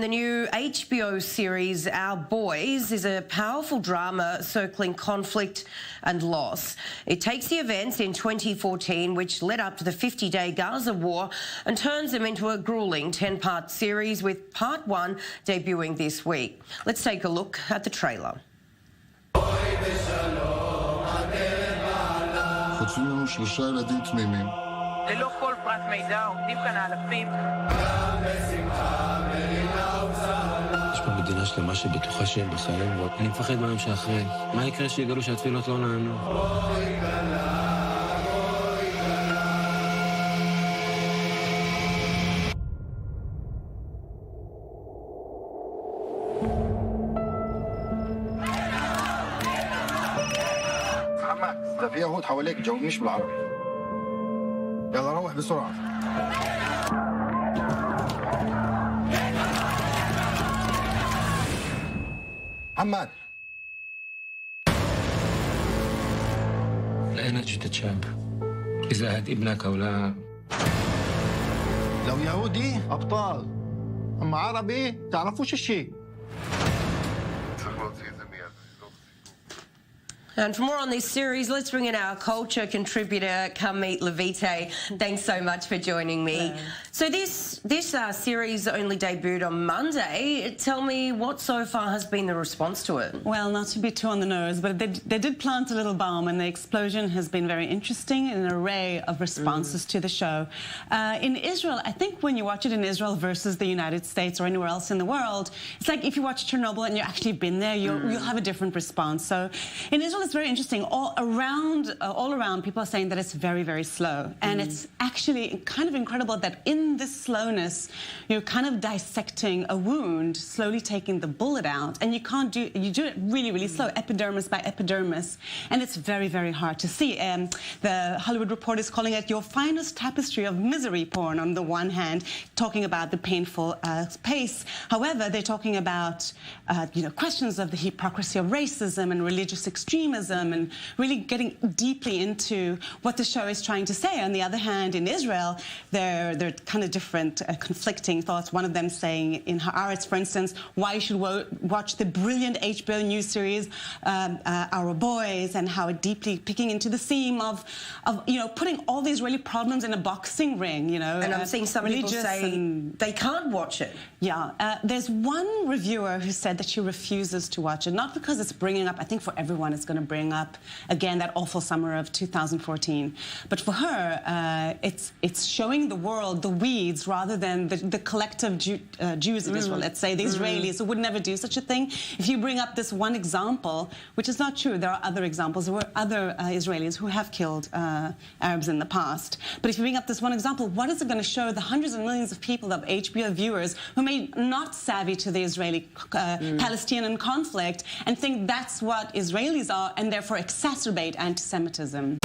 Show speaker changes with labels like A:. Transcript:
A: the new HBO series Our Boys is a powerful drama circling conflict and loss. It takes the events in 2014, which led up to the 50-day Gaza War, and turns them into a gruelling 10-part series, with part 1 debuting this week. Let's take a look at the trailer.
B: חוטפים לנו 3 ילדים תמימים.
C: ללא כל פרט מידע עומדים כאן האלפים.
D: יש פה מדינה שלמה שבטוחה שהם בחיים, ואני מפחד מהיום שאחרי. מה יקרה שיגלו שהתפילות לא נענו?
B: ده في يهود حواليك جاوبنيش بالعربي. يلا روح بسرعة. محمد.
D: لا نجد الشاب إذا هاد ابنك أو لا.
B: لو يهودي أبطال، أما عربي تعرفوش الشيء.
A: And for more on this series, let's bring in our culture contributor, Carmit Levite. Thanks so much for joining me.
E: Yeah.
A: So this series only debuted on Monday. Tell me what so far has been the response to it?
E: Well, not to be too on the nose, but they did plant a little bomb, and the explosion has been very interesting, and an array of responses to the show. In Israel, I think when you watch it in Israel versus the United States or anywhere else in the world, it's like if you watch Chernobyl and you've actually been there, you'll have a different response. So in Israel, it's very interesting. All around, people are saying that it's very, very slow. And it's actually kind of incredible that in this slowness, you're kind of dissecting a wound, slowly taking the bullet out. And you do it really, really slow, epidermis by epidermis. And it's very, very hard to see. The Hollywood Reporter is calling it your finest tapestry of misery porn on the one hand, talking about the painful pace. However, they're talking about, questions of the hypocrisy of racism and religious extremism, and really getting deeply into what the show is trying to say. On the other hand, in Israel, there are kind of different conflicting thoughts. One of them saying in Haaretz, for instance, why you should watch the brilliant HBO news series Our Boys, and how it deeply picking into the theme of putting all the Israeli problems in a boxing ring.
A: And I'm seeing some people say they can't watch it.
E: Yeah, there's one reviewer who said that she refuses to watch it, not because it's bringing up, I think for everyone it's going to bring up, again, that awful summer of 2014. But for her, it's showing the world the weeds rather than the collective Jews of Israel, let's say, the Israelis who would never do such a thing. If you bring up this one example, which is not true, there are other examples. There were other Israelis who have killed Arabs in the past. But if you bring up this one example, what is it going to show the hundreds of millions of people, of HBO viewers, who may not savvy to the Israeli-Palestinian conflict and think that's what Israelis are, and therefore exacerbate anti-Semitism?